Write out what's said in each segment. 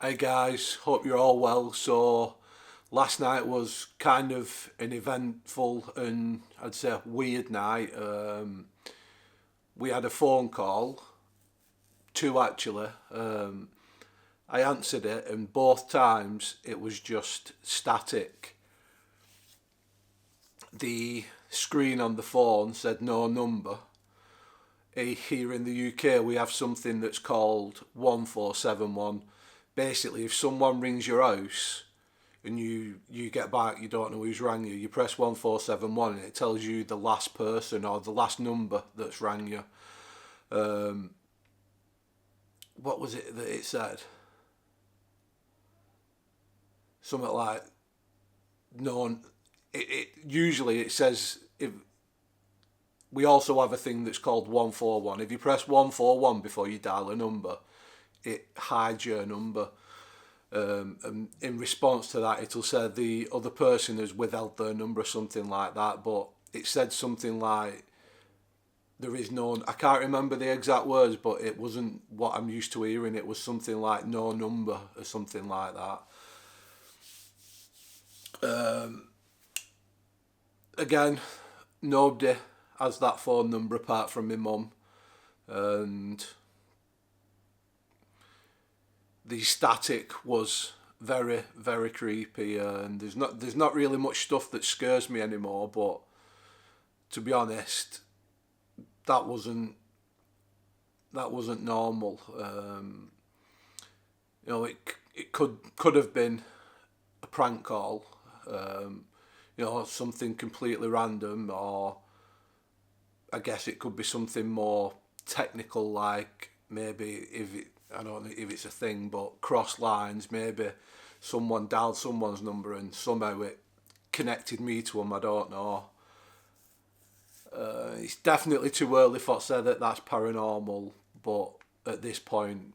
Hey guys, hope you're all well. So last night was kind of an eventful and I'd say weird night. We had a phone call, two actually. I answered it and both times it was just static. The screen on the phone said no number. Here in the UK we have something that's called 1471. Basically, if someone rings your house and you get back, you don't know who's rang you, you press 1471 and it tells you the last person or the last number that's rang you. What was it that it said? Something like no. Usually it says if we also have a thing that's called 141. If you press 141 before you dial a number, it hides your number. And in response to that, it'll say the other person has withheld their number or something like that. But it said something like there is no. I can't remember the exact words, but it wasn't what I'm used to hearing. It was something like no number or something like that. Again, nobody has that phone number apart from my mum, and the static was very, very creepy, and there's not really much stuff that scares me anymore, but to be honest, that wasn't normal. It could have been a prank call, something completely random, or I guess it could be something more technical, like maybe I don't know if it's a thing, but cross lines, maybe someone dialed someone's number and somehow it connected me to them, I don't know. It's definitely too early for to say that that's paranormal, but at this point,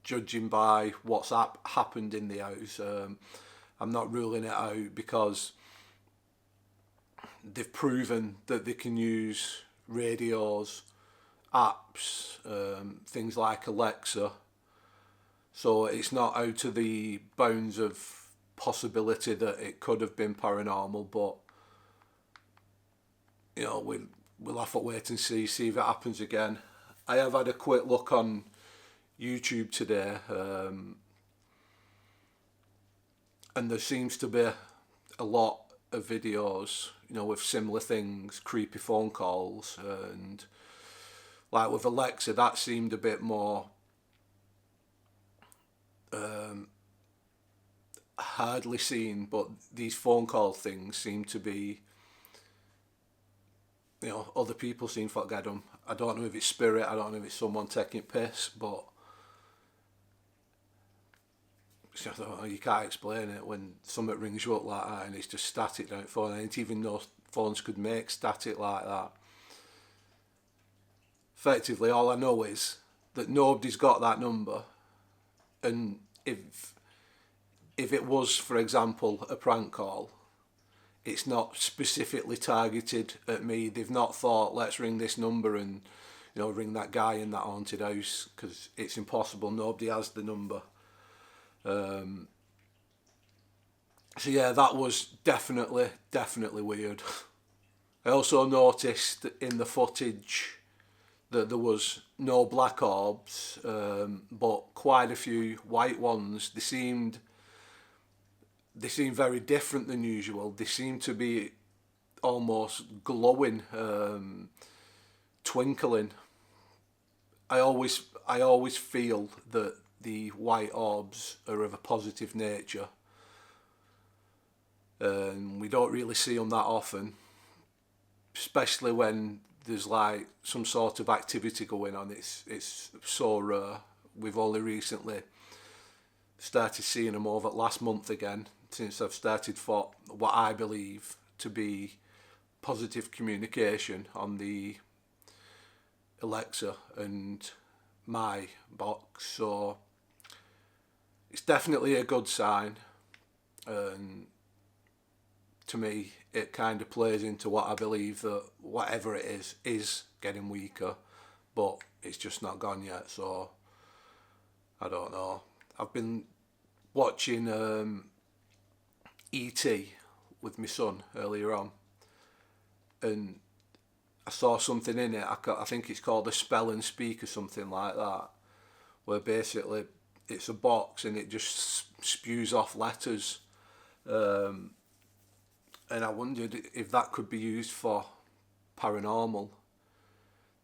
judging by what's happened in the house, I'm not ruling it out because they've proven that they can use radios, apps, things like Alexa. So it's not out of the bounds of possibility that it could have been paranormal, but we'll have to wait and see if it happens again. I have had a quick look on YouTube today, and there seems to be a lot of videos, with similar things, creepy phone calls, and like with Alexa, that seemed a bit more hardly seen, but these phone call things seem to be, other people seem to get them. I don't know if it's spirit, I don't know if it's someone taking piss, but you can't explain it when something rings you up like that and it's just static down the phone. I didn't even know phones could make static like that. Effectively, all I know is that nobody's got that number, and if it was, for example, a prank call, it's not specifically targeted at me. They've not thought, let's ring this number and ring that guy in that haunted house, because it's impossible. Nobody has the number. So yeah, that was definitely weird. I also noticed in the footage that there was no black orbs, but quite a few white ones. They seemed very different than usual. They seemed to be almost glowing, twinkling. I always feel that the white orbs are of a positive nature, and we don't really see them that often, especially when there's like some sort of activity going on. It's so rare. We've only recently started seeing them over last month again, since I've started for what I believe to be positive communication on the Alexa and my box. So it's definitely a good sign, and to me it kind of plays into what I believe, that whatever it is getting weaker, but it's just not gone yet. So I don't know. I've been watching E.T. with my son earlier on, and I saw something in it. I think it's called a spell and speak or something like that, where basically it's a box and it just spews off letters. Um, and I wondered if that could be used for paranormal.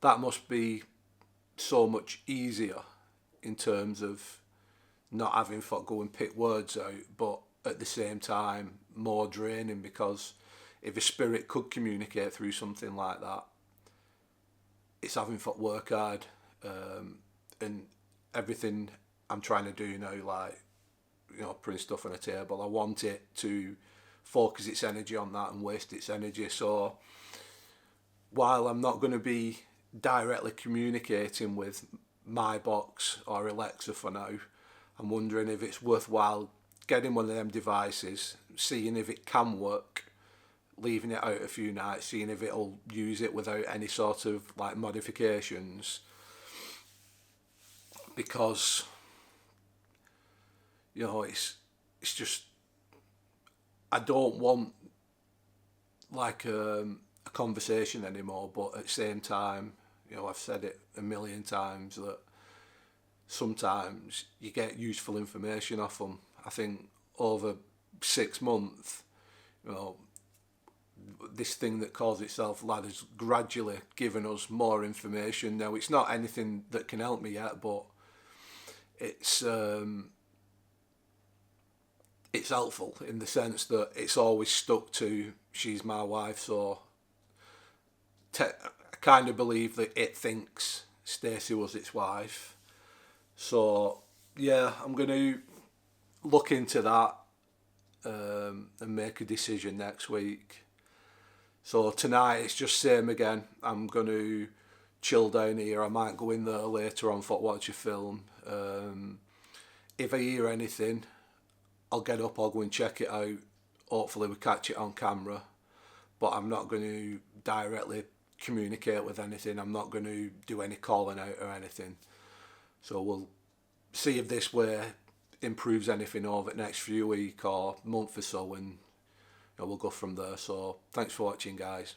That must be so much easier in terms of not having to go and pick words out, but at the same time more draining, because if a spirit could communicate through something like that, it's having to work hard. And everything I'm trying to do now, like, putting stuff on a table, I want it to focus its energy on that and waste its energy. So while I'm not going to be directly communicating with my box or Alexa for now, I'm wondering if it's worthwhile getting one of them devices, seeing if it can work, leaving it out a few nights, seeing if it'll use it without any sort of like modifications. Because it's just, I don't want like a conversation anymore, but at the same time, I've said it a million times that sometimes you get useful information off them. I think over 6 months, this thing that calls itself Lad has gradually given us more information. Now, it's not anything that can help me yet, but it's helpful in the sense that it's always stuck to she's my wife, so I kind of believe that it thinks Stacey was its wife. So yeah, I'm going to look into that and make a decision next week. So tonight it's just same again. I'm going to chill down here. I might go in there later on for watch a film. If I hear anything, I'll get up, I'll go and check it out. Hopefully we catch it on camera. But I'm not going to directly communicate with anything. I'm not going to do any calling out or anything. So we'll see if this way improves anything over the next few weeks or month or so, and we'll go from there. So thanks for watching, guys.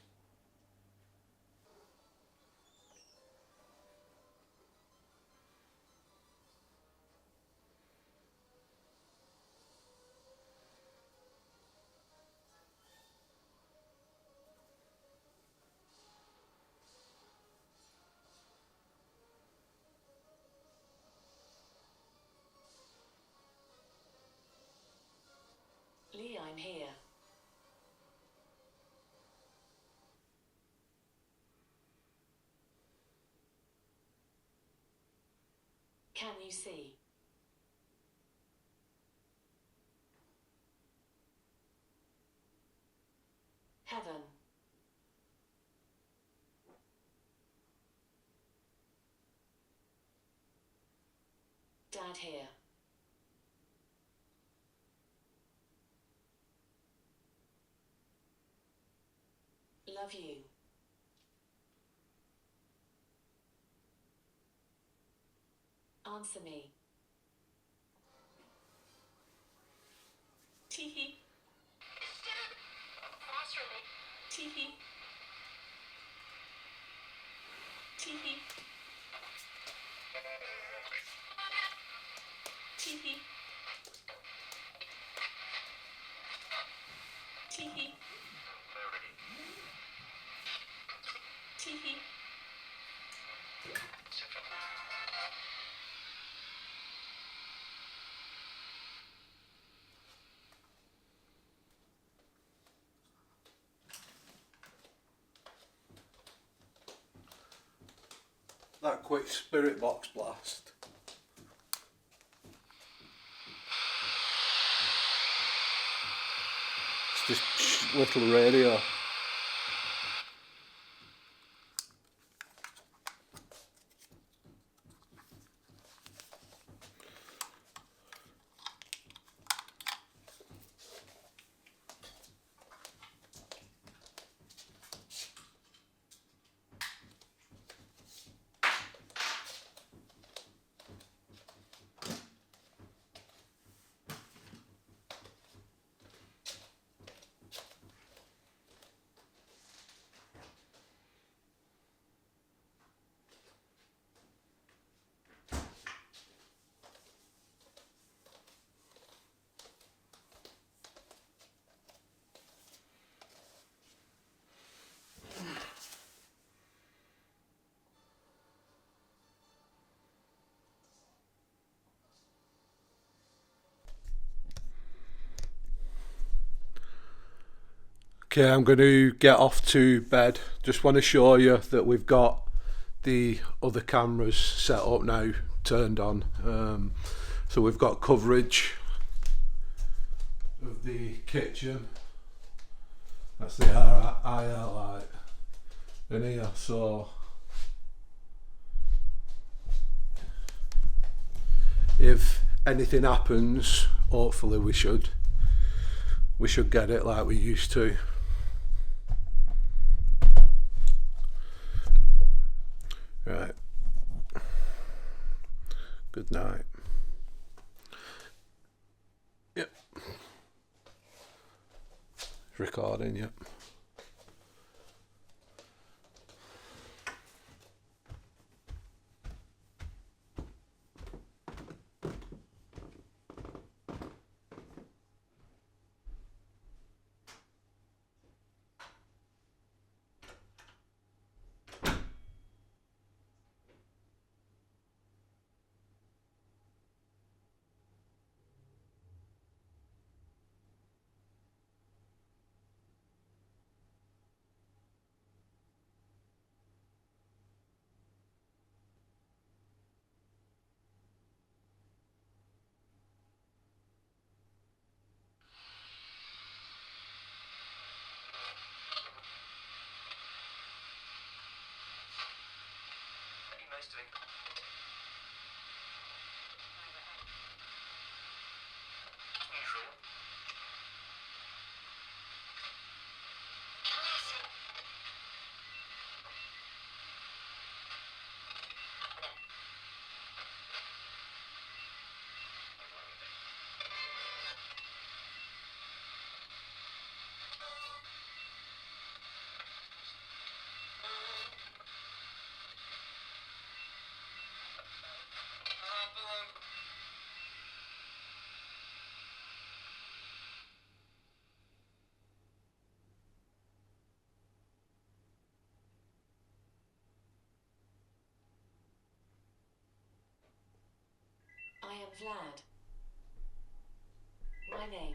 Lee, I'm here. Can you see? Heaven. Dad here. Love you. Answer me. Tee-hee. Tee-hee. Tee-hee. Tee-hee. Tee-hee. Tee-hee. That quick spirit box blast. It's just little radio. Okay, I'm going to get off to bed. Just want to show you that we've got the other cameras set up now, turned on. So we've got coverage of the kitchen. That's the IR light in here. So if anything happens, hopefully we should get it like we used to. Right. Good night. Yep. Recording, yep. Nice doing. Usual. I am Vlad. My name